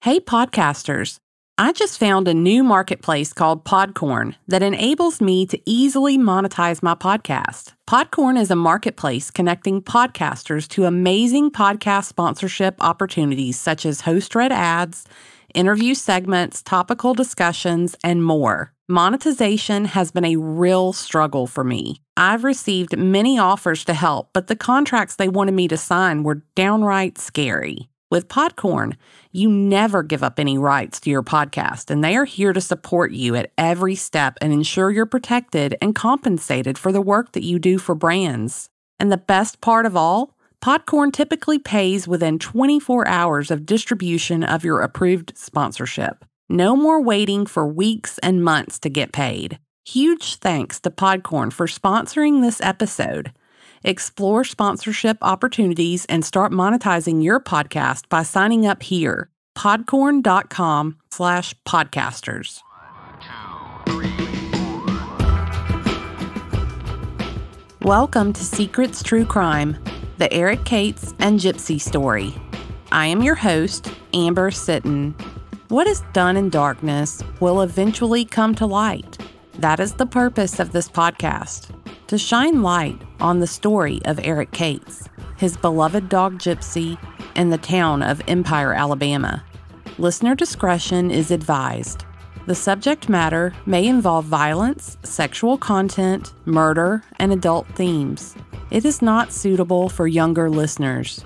Hey podcasters, I just found a new marketplace called Podcorn that enables me to easily monetize my podcast. Podcorn is a marketplace connecting podcasters to amazing podcast sponsorship opportunities such as host-read ads, interview segments, topical discussions, and more. Monetization has been a real struggle for me. I've received many offers to help, but the contracts they wanted me to sign were downright scary. With Podcorn, you never give up any rights to your podcast, and they are here to support you at every step and ensure you're protected and compensated for the work that you do for brands. And the best part of all, Podcorn typically pays within 24 hours of distribution of your approved sponsorship. No more waiting for weeks and months to get paid. Huge thanks to Podcorn for sponsoring this episode. Explore sponsorship opportunities and start monetizing your podcast by signing up here. Podcorn.com/podcasters. Welcome to Secrets True Crime, the Eric Cates and Gypsy story. I am your host, Amber Sitton. What is done in darkness will eventually come to light. That is the purpose of this podcast. To shine light on the story of Eric Cates, his beloved dog Gypsy, and the town of Empire, Alabama. Listener discretion is advised. The subject matter may involve violence, sexual content, murder, and adult themes. It is not suitable for younger listeners.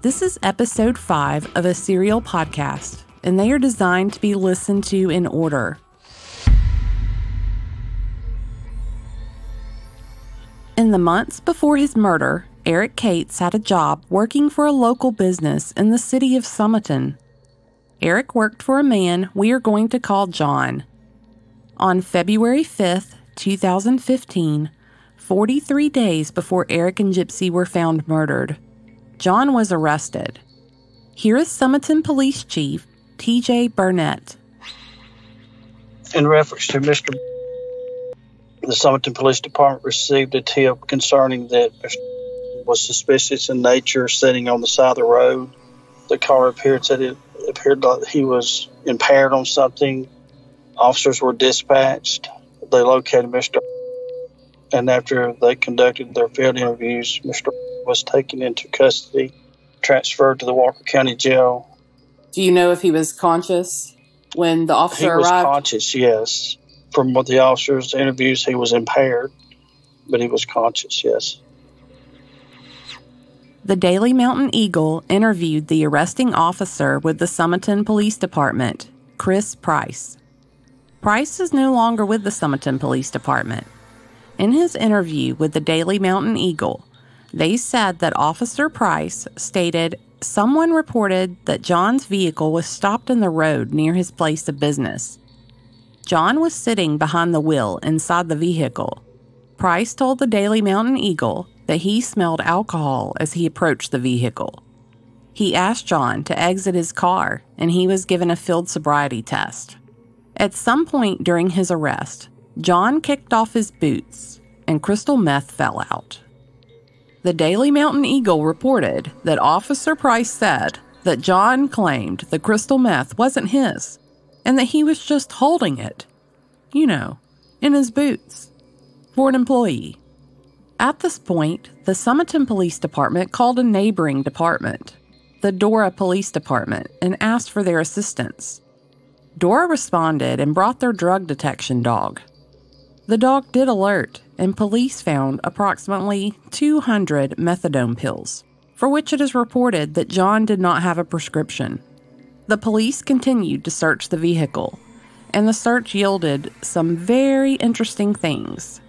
This is episode 5 of a serial podcast, and they are designed to be listened to in order. In the months before his murder, Eric Cates had a job working for a local business in the city of Sumiton. Eric worked for a man we are going to call John. On February 5th, 2015, 43 days before Eric and Gypsy were found murdered, John was arrested. Here is Sumiton Police Chief T.J. Burnett. In reference to Mr. The Sumiton Police Department received a tip concerning that Mr. was suspicious in nature, sitting on the side of the road. The car appeared like he was impaired on something. Officers were dispatched. They located Mr. and after they conducted their field interviews, Mr. was taken into custody, transferred to the Walker County Jail. Do you know if he was conscious when the officer arrived? He was conscious, yes. From what the officers' interviews, he was impaired, but he was conscious, yes. The Daily Mountain Eagle interviewed the arresting officer with the Sumiton Police Department, Chris Price. Price is no longer with the Sumiton Police Department. In his interview with the Daily Mountain Eagle, they said that Officer Price stated someone reported that John's vehicle was stopped in the road near his place of business. John was sitting behind the wheel inside the vehicle. Price told the Daily Mountain Eagle that he smelled alcohol as he approached the vehicle. He asked John to exit his car, and he was given a field sobriety test. At some point during his arrest, John kicked off his boots, and crystal meth fell out. The Daily Mountain Eagle reported that Officer Price said that John claimed the crystal meth wasn't his, and that he was just holding it, in his boots, for an employee. At this point, the Sumiton Police Department called a neighboring department, the Dora Police Department, and asked for their assistance. Dora responded and brought their drug detection dog. The dog did alert, and police found approximately 200 methadone pills, for which it is reported that John did not have a prescription. The police continued to search the vehicle, and the search yielded some very interesting things.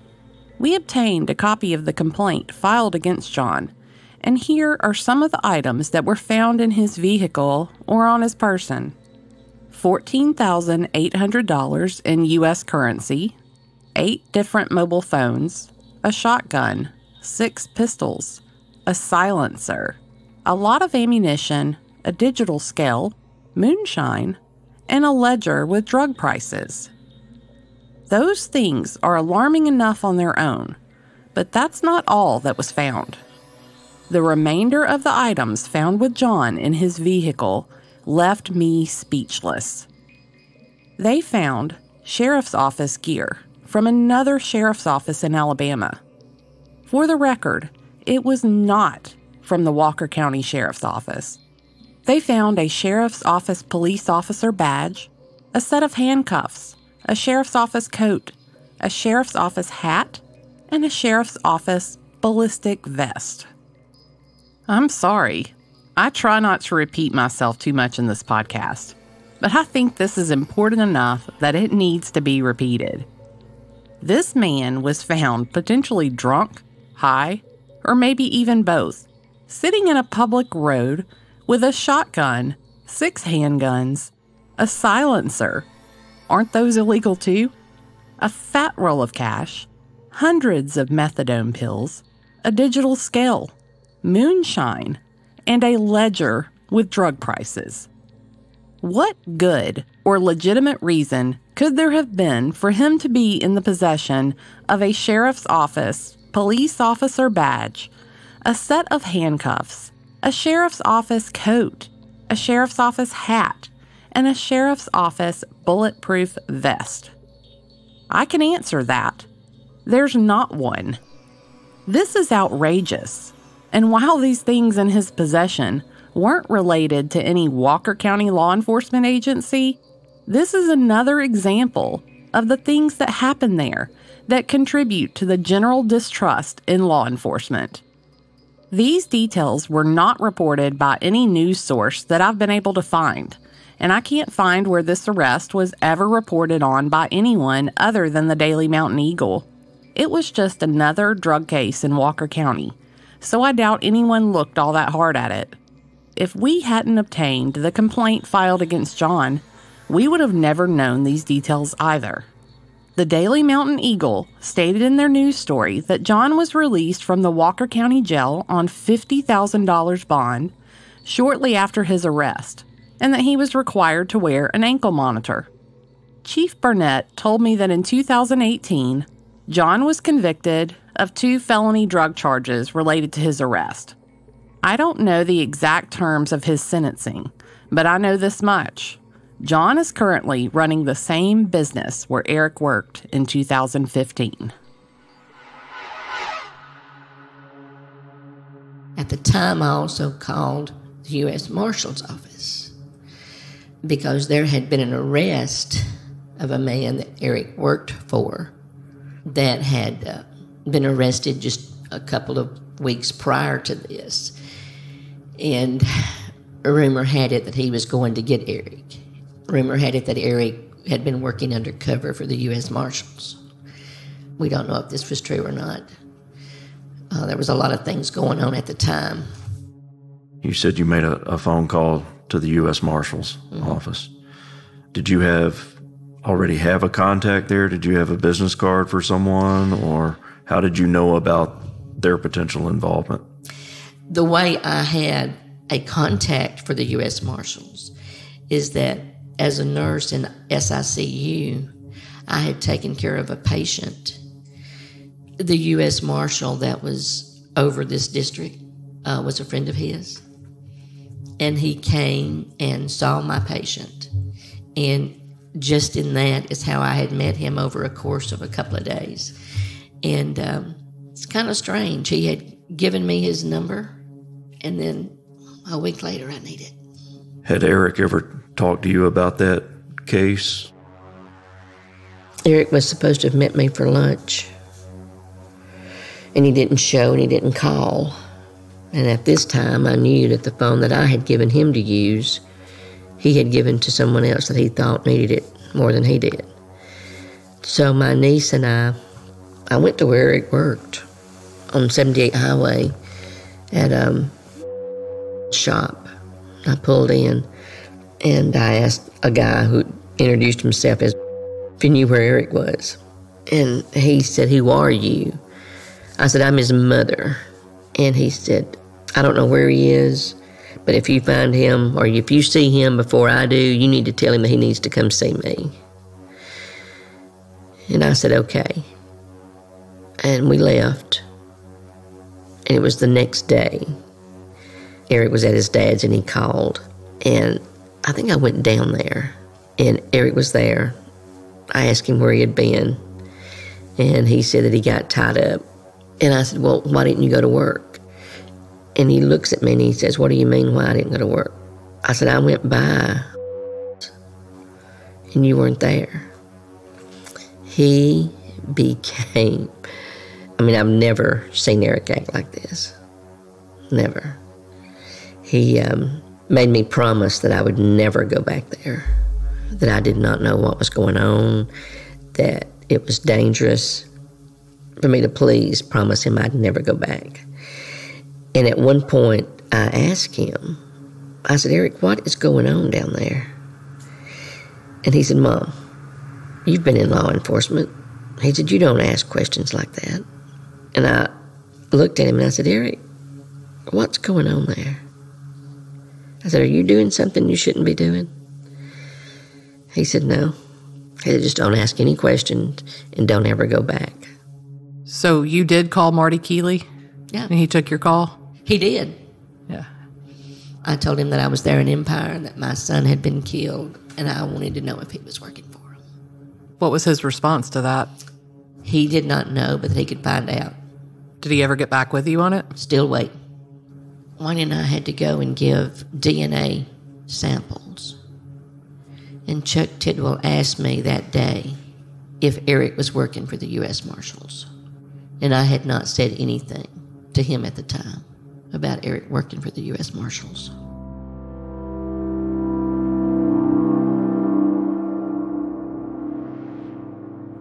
We obtained a copy of the complaint filed against John, and here are some of the items that were found in his vehicle or on his person. $14,800 in U.S. currency, 8 different mobile phones, a shotgun, 6 pistols, a silencer, a lot of ammunition, a digital scale, moonshine, and a ledger with drug prices. Those things are alarming enough on their own, but that's not all that was found. The remainder of the items found with John in his vehicle left me speechless. They found sheriff's office gear from another sheriff's office in Alabama. For the record, it was not from the Walker County Sheriff's Office. They found a sheriff's office police officer badge, a set of handcuffs, a sheriff's office coat, a sheriff's office hat, and a sheriff's office ballistic vest. I'm sorry. I try not to repeat myself too much in this podcast, but I think this is important enough that it needs to be repeated. This man was found potentially drunk, high, or maybe even both, sitting in a public road with a shotgun, 6 handguns, a silencer. Aren't those illegal too? A fat roll of cash, hundreds of methadone pills, a digital scale, moonshine, and a ledger with drug prices. What good or legitimate reason could there have been for him to be in the possession of a sheriff's office police officer badge, a set of handcuffs, a sheriff's office coat, a sheriff's office hat, and a sheriff's office bulletproof vest? I can answer that. There's not one. This is outrageous. And while these things in his possession weren't related to any Walker County law enforcement agency, this is another example of the things that happen there that contribute to the general distrust in law enforcement. These details were not reported by any news source that I've been able to find, and I can't find where this arrest was ever reported on by anyone other than the Daily Mountain Eagle. It was just another drug case in Walker County, so I doubt anyone looked all that hard at it. If we hadn't obtained the complaint filed against John, we would have never known these details either. The Daily Mountain Eagle stated in their news story that John was released from the Walker County Jail on $50,000 bond shortly after his arrest, and that he was required to wear an ankle monitor. Chief Burnett told me that in 2018, John was convicted of 2 felony drug charges related to his arrest. I don't know the exact terms of his sentencing, but I know this much. John is currently running the same business where Eric worked in 2015. At the time, I also called the U.S. Marshal's office because there had been an arrest of a man that Eric worked for that had been arrested just a couple of weeks prior to this. And a rumor had it that he was going to get Eric. Rumor had it that Eric had been working undercover for the U.S. Marshals. We don't know if this was true or not. There was a lot of things going on at the time. You said you made a phone call to the U.S. Marshals office. Did you already have a contact there? Did you have a business card for someone? Or how did you know about their potential involvement? The way I had a contact for the U.S. Marshals is that as a nurse in SICU, I had taken care of a patient. The U.S. Marshal that was over this district was a friend of his. And he came and saw my patient. And just in that is how I had met him over a course of a couple of days. And it's kind of strange. He had given me his number, and then a week later I need it. Had Eric ever talked to you about that case? Eric was supposed to have met me for lunch, and he didn't show and he didn't call. And at this time, I knew that the phone that I had given him to use, he had given to someone else that he thought needed it more than he did. So my niece and I went to where Eric worked on 78 Highway at a shop. I pulled in, and I asked a guy who introduced himself as if he knew where Eric was. And he said, "Who are you?" I said, "I'm his mother." And he said, "I don't know where he is, but if you find him or if you see him before I do, you need to tell him that he needs to come see me." And I said, "Okay." And we left. And it was the next day. Eric was at his dad's and he called. And I think I went down there, and Eric was there. I asked him where he had been, and he said that he got tied up. And I said, well, why didn't you go to work? And he looks at me and he says, what do you mean why I didn't go to work? I said, I went by, and you weren't there. He became, I've never seen Eric act like this. Never. He made me promise that I would never go back there, that I did not know what was going on, that it was dangerous for me to please promise him I'd never go back. And at one point, I asked him, I said, Eric, what is going on down there? And he said, Mom, you've been in law enforcement. He said, you don't ask questions like that. And I looked at him and I said, Eric, what's going on there? I said, are you doing something you shouldn't be doing? He said, no. He said, just don't ask any questions and don't ever go back. So you did call Marty Keeley? Yeah. And he took your call? He did. Yeah. I told him that I was there in Empire and that my son had been killed, and I wanted to know if he was working for him. What was his response to that? He did not know, but he could find out. Did he ever get back with you on it? Still waiting. Wayne and I had to go and give DNA samples. And Chuck Tidwell asked me that day if Eric was working for the U.S. Marshals. And I had not said anything to him at the time about Eric working for the U.S. Marshals.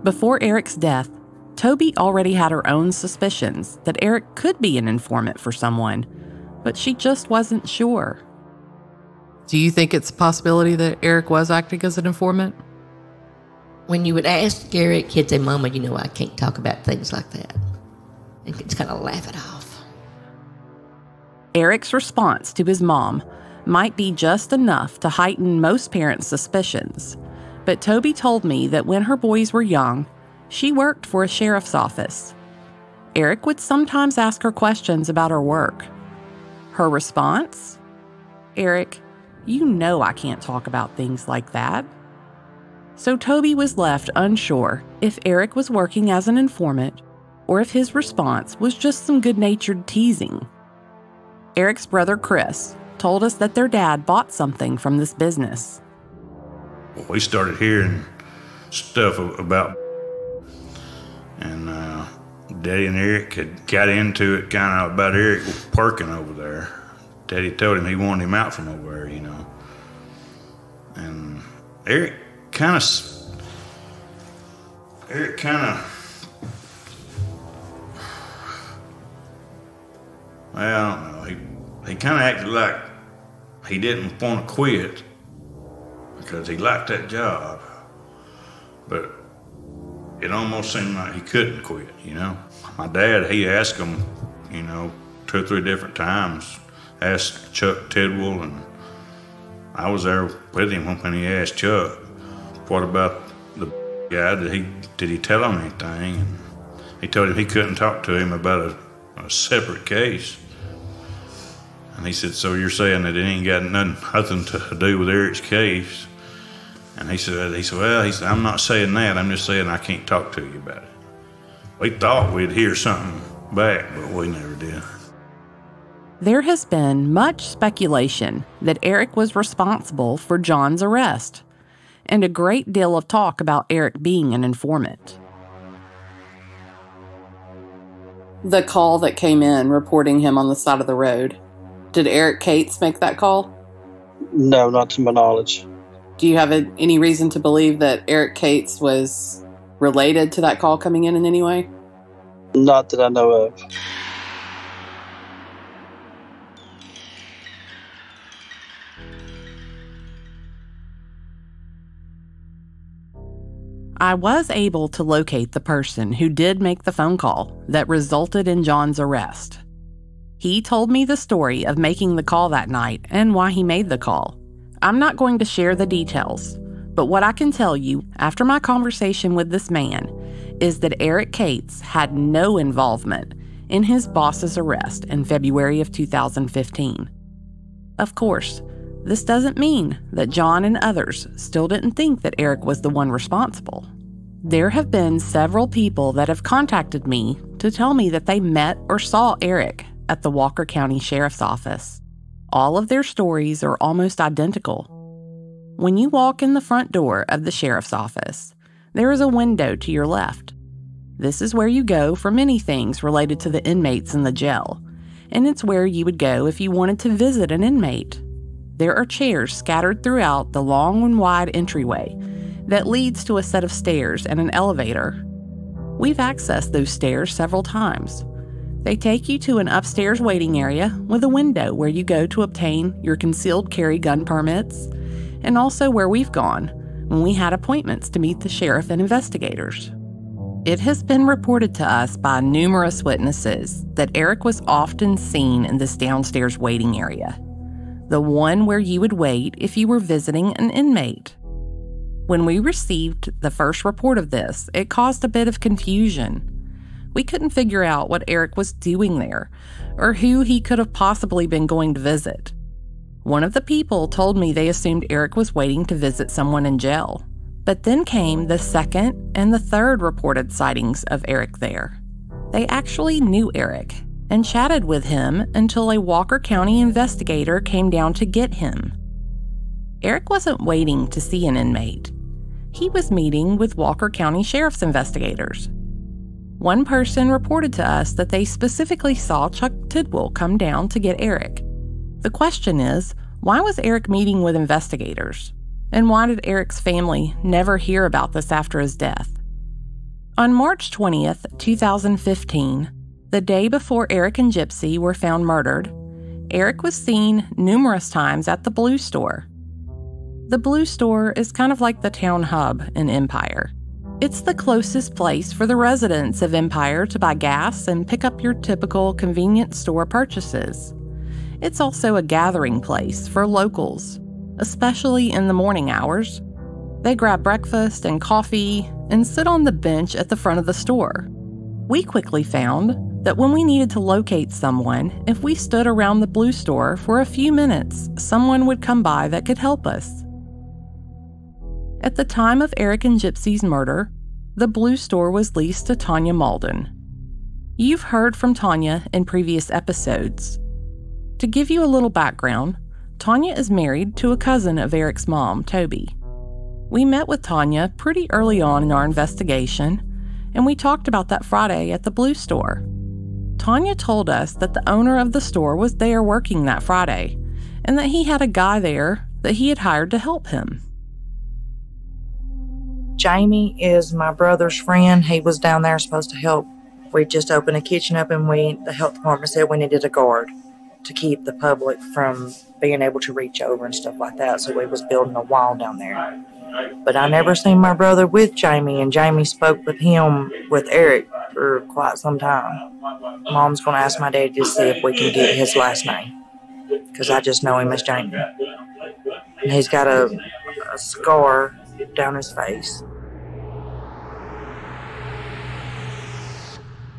Before Eric's death, Toby already had her own suspicions that Eric could be an informant for someone, but she just wasn't sure. Do you think it's a possibility that Eric was acting as an informant? When you would ask Eric, he'd say, Mama, I can't talk about things like that. And he'd kind of laugh it off. Eric's response to his mom might be just enough to heighten most parents' suspicions, but Toby told me that when her boys were young, she worked for a sheriff's office. Eric would sometimes ask her questions about her work. Her response? Eric, you know I can't talk about things like that. So Toby was left unsure if Eric was working as an informant or if his response was just some good-natured teasing. Eric's brother Chris told us that their dad bought something from this business. We started hearing stuff about, and Daddy and Eric had got into it kind of about Eric working over there. Daddy told him he wanted him out from over there, And Eric kind of, I don't know, he kind of acted like he didn't want to quit because he liked that job, but it almost seemed like he couldn't quit, My dad, he asked him, 2 or 3 different times, asked Chuck Tidwell, and I was there with him when he asked Chuck, what about the guy? Did he tell him anything? And he told him he couldn't talk to him about a separate case. And he said, so you're saying that it ain't got nothing to do with Eric's case? And he said, I'm not saying that. I'm just saying I can't talk to you about it. We thought we'd hear something back, but we never did. There has been much speculation that Eric was responsible for John's arrest, and a great deal of talk about Eric being an informant. The call that came in reporting him on the side of the road, did Eric Cates make that call? No, not to my knowledge. Do you have any reason to believe that Eric Cates was related to that call coming in any way? Not that I know of. I was able to locate the person who did make the phone call that resulted in John's arrest. He told me the story of making the call that night and why he made the call. I'm not going to share the details, but what I can tell you after my conversation with this man is that Eric Cates had no involvement in his boss's arrest in February of 2015. Of course, This doesn't mean that John and others still didn't think that Eric was the one responsible. There have been several people that have contacted me to tell me that they met or saw Eric at the Walker County Sheriff's Office. All of their stories are almost identical. When you walk in the front door of the Sheriff's Office, there is a window to your left. This is where you go for many things related to the inmates in the jail, and it's where you would go if you wanted to visit an inmate. There are chairs scattered throughout the long and wide entryway that leads to a set of stairs and an elevator. We've accessed those stairs several times. They take you to an upstairs waiting area with a window where you go to obtain your concealed carry gun permits, and also where we've gone when we had appointments to meet the sheriff and investigators. It has been reported to us by numerous witnesses that Eric was often seen in this downstairs waiting area, the one where you would wait if you were visiting an inmate. When we received the first report of this, it caused a bit of confusion. We couldn't figure out what Eric was doing there, or who he could have possibly been going to visit. One of the people told me they assumed Eric was waiting to visit someone in jail. But then came the second and the third reported sightings of Eric there. They actually knew Eric and chatted with him until a Walker County investigator came down to get him. Eric wasn't waiting to see an inmate. He was meeting with Walker County Sheriff's investigators. One person reported to us that they specifically saw Chuck Tidwell come down to get Eric. The question is, why was Eric meeting with investigators? And why did Eric's family never hear about this after his death? On March 20th, 2015, the day before Eric and Gypsy were found murdered, Eric was seen numerous times at the Blue Store. The Blue Store is kind of like the town hub in Empire. It's the closest place for the residents of Empire to buy gas and pick up your typical convenience store purchases. It's also a gathering place for locals, especially in the morning hours. They grab breakfast and coffee and sit on the bench at the front of the store. We quickly found that when we needed to locate someone, if we stood around the Blue Store for a few minutes, someone would come by that could help us. At the time of Eric and Gypsy's murder, the Blue Store was leased to Tanya Malden. You've heard from Tanya in previous episodes. To give you a little background, Tanya is married to a cousin of Eric's mom, Toby. We met with Tanya pretty early on in our investigation, and we talked about that Friday at the Blue Store. Tanya told us that the owner of the store was there working that Friday, and that he had a guy there that he had hired to help him. Jamie is my brother's friend. He was down there supposed to help. We just opened a kitchen up, and the health department said we needed a guard to keep the public from being able to reach over and stuff like that. So we was building a wall down there. But I never seen my brother with Jamie, and Jamie spoke with him, with Eric, for quite some time. Mom's going to ask my daddy to see if we can get his last name, because I just know him as Jamie. And he's got a scar down his face.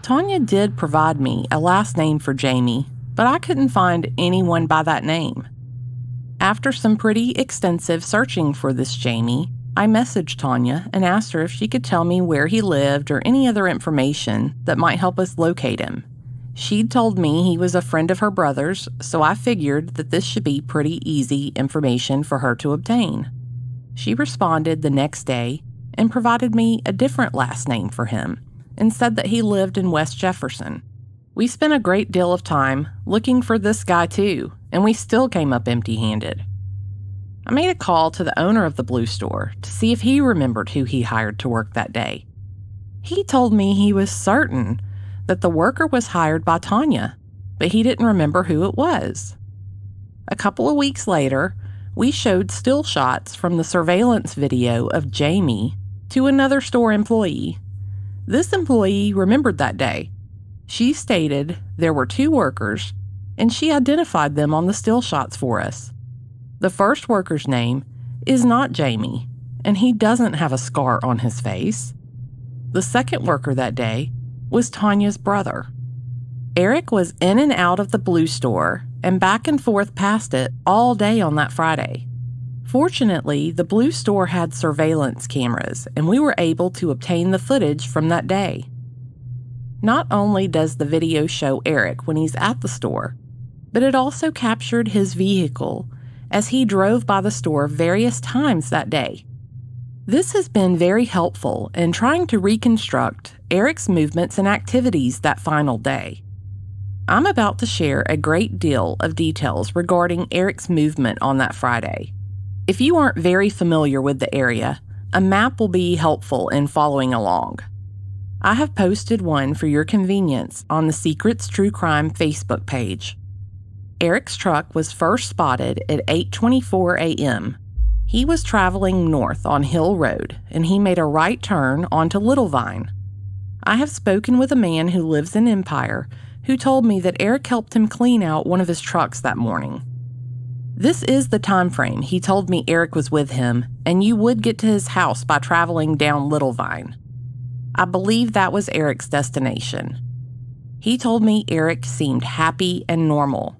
Tanya did provide me a last name for Jamie, but I couldn't find anyone by that name. After some pretty extensive searching for this Jamie, I messaged Tanya and asked her if she could tell me where he lived or any other information that might help us locate him. She'd told me he was a friend of her brother's, so I figured that this should be pretty easy information for her to obtain. She responded the next day and provided me a different last name for him and said that he lived in West Jefferson. We spent a great deal of time looking for this guy too, and we still came up empty-handed. I made a call to the owner of the Blue Store to see if he remembered who he hired to work that day. He told me he was certain that the worker was hired by Tanya, but he didn't remember who it was. A couple of weeks later, we showed still shots from the surveillance video of Jamie to another store employee. This employee remembered that day. She stated there were two workers, and she identified them on the still shots for us. The first worker's name is not Jamie, and he doesn't have a scar on his face. The second worker that day was Tanya's brother. Eric was in and out of the Blue Store and back and forth past it all day on that Friday. Fortunately, the Blue store had surveillance cameras, and we were able to obtain the footage from that day. Not only does the video show Eric when he's at the store, but it also captured his vehicle as he drove by the store various times that day. This has been very helpful in trying to reconstruct Eric's movements and activities that final day. I'm about to share a great deal of details regarding Eric's movement on that Friday. If you aren't very familiar with the area, a map will be helpful in following along. I have posted one for your convenience on the Secrets True Crime Facebook page. Eric's truck was first spotted at 8:24 a.m. He was traveling north on Hill Road, and he made a right turn onto Little Vine. I have spoken with a man who lives in Empire who told me that Eric helped him clean out one of his trucks that morning. This is the time frame he told me Eric was with him, and you would get to his house by traveling down Little Vine. I believe that was Eric's destination. He told me Eric seemed happy and normal.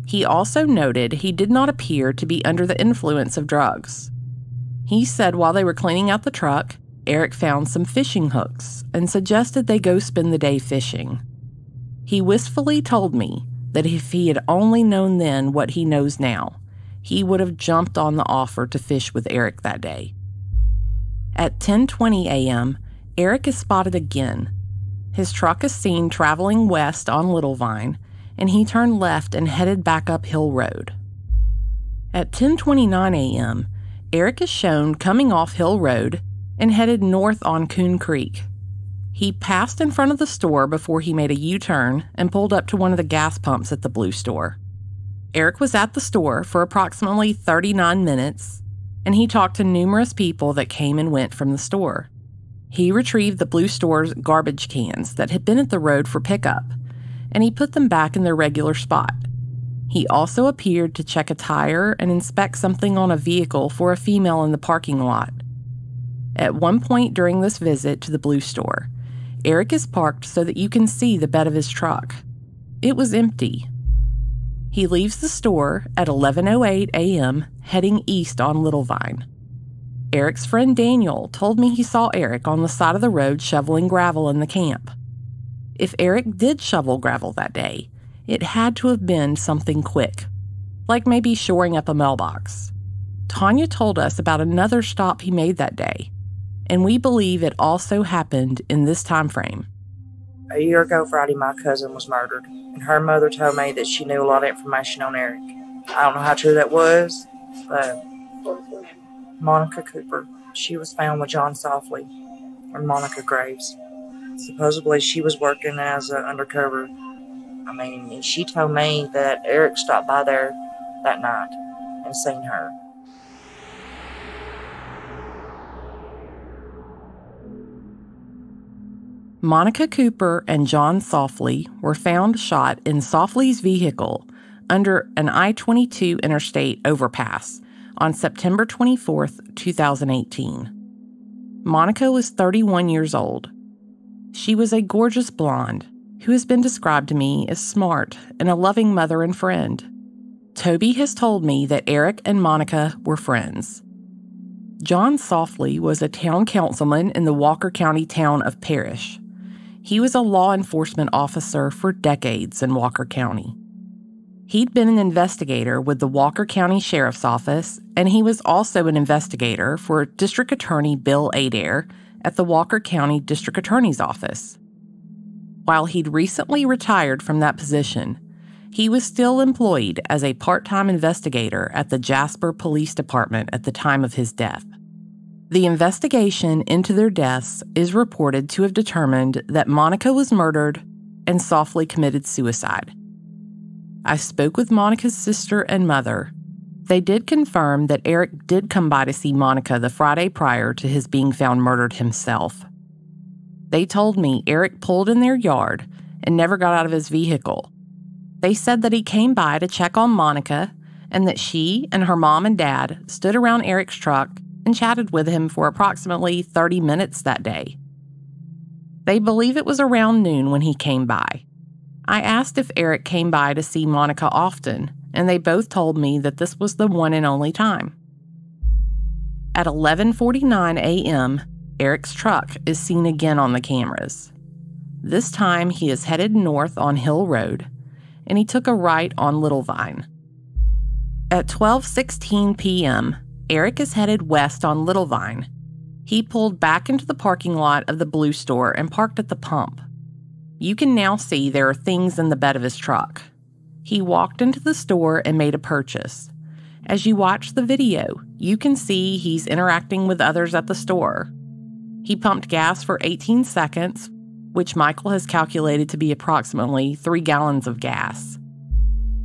He also noted he did not appear to be under the influence of drugs. He said while they were cleaning out the truck, Eric found some fishing hooks and suggested they go spend the day fishing. He wistfully told me that if he had only known then what he knows now, he would have jumped on the offer to fish with Eric that day. At 10:20 a.m., Eric is spotted again. His truck is seen traveling west on Little Vine, and he turned left and headed back up Hill Road. At 10:29 a.m., Eric is shown coming off Hill Road and headed north on Coon Creek. He passed in front of the store before he made a U-turn and pulled up to one of the gas pumps at the Blue store. Eric was at the store for approximately 39 minutes, and he talked to numerous people that came and went from the store. He retrieved the Blue store's garbage cans that had been at the road for pickup, and he put them back in their regular spot. He also appeared to check a tire and inspect something on a vehicle for a female in the parking lot. At one point during this visit to the Blue store, Eric is parked so that you can see the bed of his truck. It was empty. He leaves the store at 11:08 a.m., heading east on Little Vine. Eric's friend Daniel told me he saw Eric on the side of the road shoveling gravel in the camp. If Eric did shovel gravel that day, it had to have been something quick, like maybe shoring up a mailbox. Tanya told us about another stop he made that day, and we believe it also happened in this time frame. A year ago Friday, my cousin was murdered, and her mother told me that she knew a lot of information on Eric. I don't know how true that was, but Monica Cooper, she was found with John Softly, or Monica Graves. Supposedly she was working as an undercover. She told me that Eric stopped by there that night and seen her. Monica Cooper and John Softly were found shot in Softly's vehicle under an I-22 interstate overpass on September 24, 2018. Monica was 31 years old. She was a gorgeous blonde who has been described to me as smart and a loving mother and friend. Toby has told me that Eric and Monica were friends. John Softly was a town councilman in the Walker County town of Parrish. He was a law enforcement officer for decades in Walker County. He'd been an investigator with the Walker County Sheriff's Office, and he was also an investigator for District Attorney Bill Adair at the Walker County District Attorney's Office. While he'd recently retired from that position, he was still employed as a part-time investigator at the Jasper Police Department at the time of his death. The investigation into their deaths is reported to have determined that Monica was murdered and Softly committed suicide. I spoke with Monica's sister and mother. They did confirm that Eric did come by to see Monica the Friday prior to his being found murdered himself. They told me Eric pulled in their yard and never got out of his vehicle. They said that he came by to check on Monica and that she and her mom and dad stood around Eric's truck and chatted with him for approximately 30 minutes that day. They believe it was around noon when he came by. I asked if Eric came by to see Monica often, and they both told me that this was the one and only time. At 11:49 a.m., Eric's truck is seen again on the cameras. This time he is headed north on Hill Road, and he took a right on Little Vine. At 12:16 p.m., Eric is headed west on Little Vine. He pulled back into the parking lot of the Blue Store and parked at the pump. You can now see there are things in the bed of his truck. He walked into the store and made a purchase. As you watch the video, you can see he's interacting with others at the store. He pumped gas for 18 seconds, which Michael has calculated to be approximately 3 gallons of gas.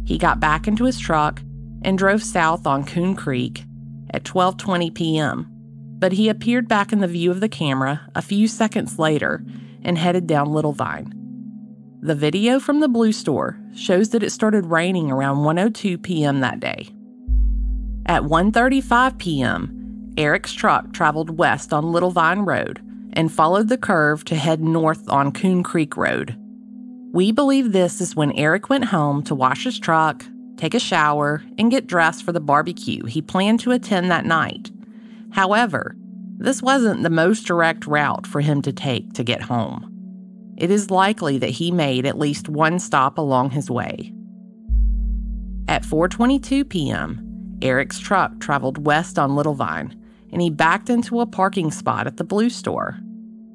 He got back into his truck and drove south on Coon Creek at 12:20 p.m., but he appeared back in the view of the camera a few seconds later and headed down Little Vine. The video from the Blue Store shows that it started raining around 1:02 p.m. that day. At 1:35 p.m., Eric's truck traveled west on Little Vine Road and followed the curve to head north on Coon Creek Road. We believe this is when Eric went home to wash his truck, take a shower, and get dressed for the barbecue he planned to attend that night. However, this wasn't the most direct route for him to take to get home. It is likely that he made at least one stop along his way. At 4:22 p.m., Eric's truck traveled west on Little Vine, and he backed into a parking spot at the Blue Store.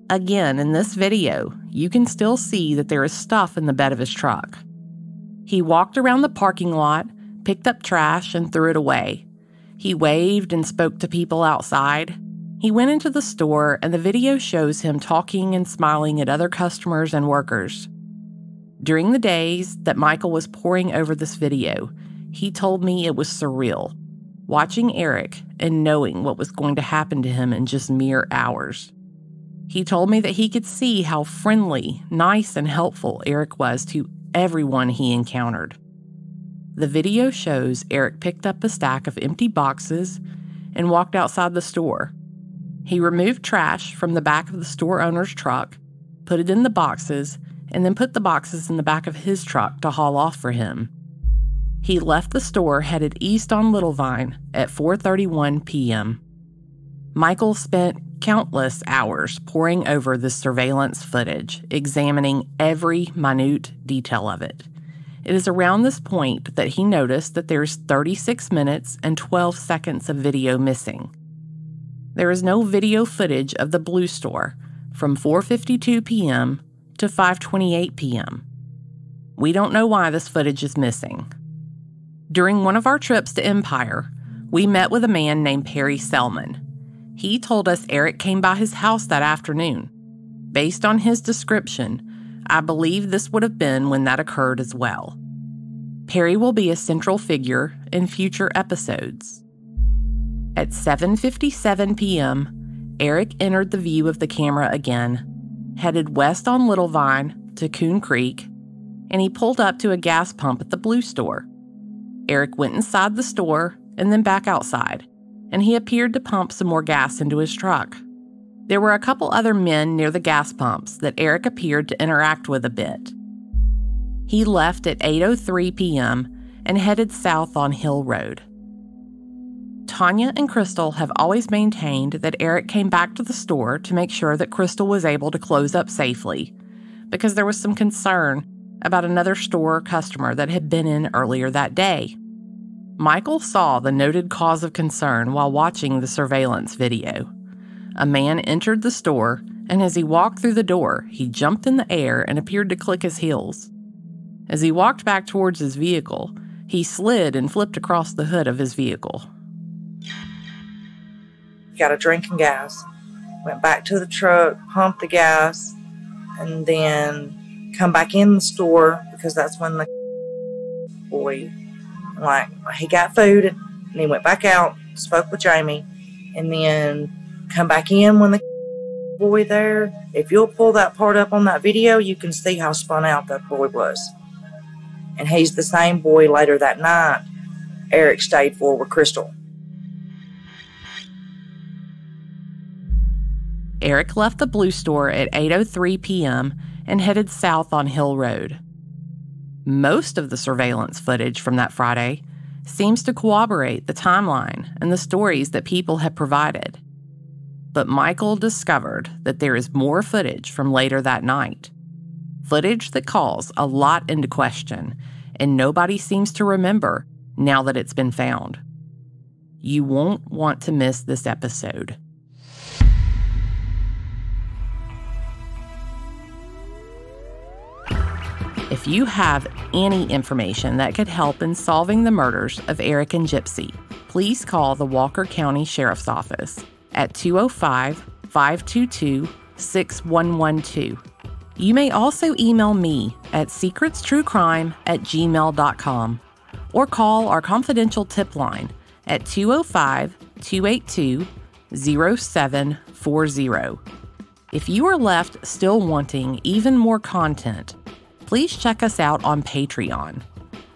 Again, in this video, you can still see that there is stuff in the bed of his truck. He walked around the parking lot, picked up trash, and threw it away. He waved and spoke to people outside. He went into the store, and the video shows him talking and smiling at other customers and workers. During the days that Michael was poring over this video, he told me it was surreal, watching Eric and knowing what was going to happen to him in just mere hours. He told me that he could see how friendly, nice, and helpful Eric was to everyone he encountered. The video shows Eric picked up a stack of empty boxes and walked outside the store. He removed trash from the back of the store owner's truck, put it in the boxes, and then put the boxes in the back of his truck to haul off for him. He left the store headed east on Little Vine at 4:31 p.m. Michael spent countless hours poring over the surveillance footage, examining every minute detail of it. It is around this point that he noticed that there's 36 minutes and 12 seconds of video missing. There is no video footage of the Blue Store from 4:52 p.m. to 5:28 p.m. We don't know why this footage is missing. During one of our trips to Empire, we met with a man named Perry Selman. He told us Eric came by his house that afternoon. Based on his description, I believe this would have been when that occurred as well. Perry will be a central figure in future episodes. At 7:57 p.m., Eric entered the view of the camera again, headed west on Little Vine to Coon Creek, and he pulled up to a gas pump at the Blue Store. Eric went inside the store and then back outside, and he appeared to pump some more gas into his truck. There were a couple other men near the gas pumps that Eric appeared to interact with a bit. He left at 8:03 p.m. and headed south on Hill Road. Tanya and Crystal have always maintained that Eric came back to the store to make sure that Crystal was able to close up safely, because there was some concern about another store customer that had been in earlier that day. Michael saw the noted cause of concern while watching the surveillance video. A man entered the store, and as he walked through the door, he jumped in the air and appeared to click his heels. As he walked back towards his vehicle, he slid and flipped across the hood of his vehicle. Got a drink and gas. Went back to the truck, pumped the gas, and then come back in the store, because that's when the boy, he got food, and he went back out, spoke with Jamie, and then come back in when the boy there. If you'll pull that part up on that video, you can see how spun out that boy was. And he's the same boy later that night Eric stayed for with Crystal. Eric left the Blue Store at 8:03 p.m. and headed south on Hill Road. Most of the surveillance footage from that Friday seems to corroborate the timeline and the stories that people have provided. But Michael discovered that there is more footage from later that night. Footage that calls a lot into question, and nobody seems to remember now that it's been found. You won't want to miss this episode. If you have any information that could help in solving the murders of Eric and Gypsy, please call the Walker County Sheriff's Office at 205-522-6112. You may also email me at secretstruecrime@gmail.com or call our confidential tip line at 205-282-0740. If you are left still wanting even more content, please check us out on Patreon.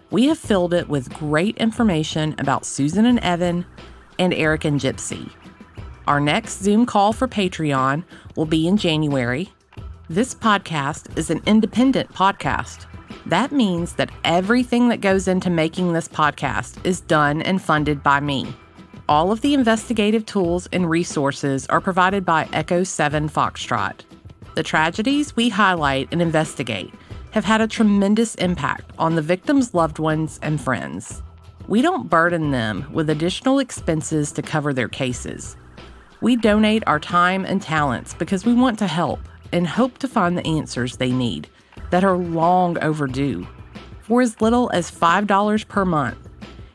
We have filled it with great information about Susan and Evan and Eric and Gypsy. Our next Zoom call for Patreon will be in January. This podcast is an independent podcast. That means that everything that goes into making this podcast is done and funded by me. All of the investigative tools and resources are provided by Echo 7 Foxtrot. The tragedies we highlight and investigate have had a tremendous impact on the victims' loved ones and friends. We don't burden them with additional expenses to cover their cases. We donate our time and talents because we want to help and hope to find the answers they need that are long overdue. For as little as $5 per month,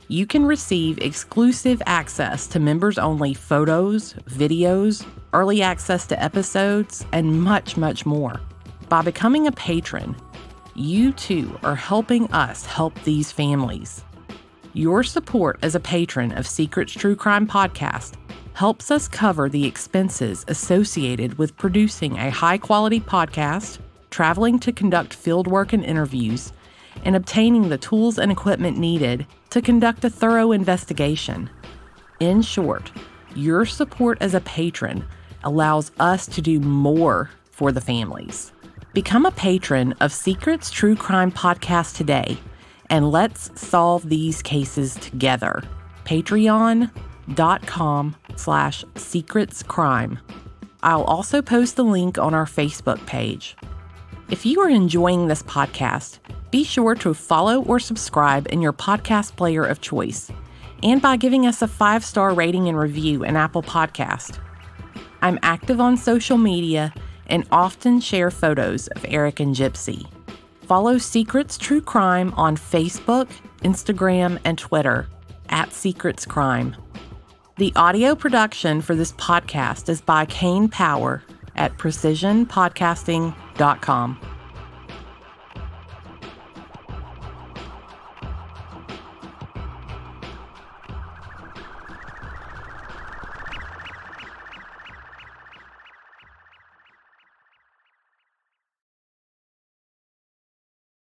you can receive exclusive access to members-only photos, videos, early access to episodes, and much, much more. By becoming a patron, you too are helping us help these families. Your support as a patron of Secrets True Crime Podcast helps us cover the expenses associated with producing a high-quality podcast, traveling to conduct fieldwork and interviews, and obtaining the tools and equipment needed to conduct a thorough investigation. In short, your support as a patron allows us to do more for the families. Become a patron of Secrets True Crime Podcast today, and let's solve these cases together. Patreon.com/secretscrime. I'll also post the link on our Facebook page. If you are enjoying this podcast, be sure to follow or subscribe in your podcast player of choice, and by giving us a 5-star rating and review in Apple Podcast. I'm active on social media and often share photos of Eric and Gypsy. Follow Secrets True Crime on Facebook, Instagram, and Twitter @SecretsCrime. The audio production for this podcast is by Kane Power at precisionpodcasting.com.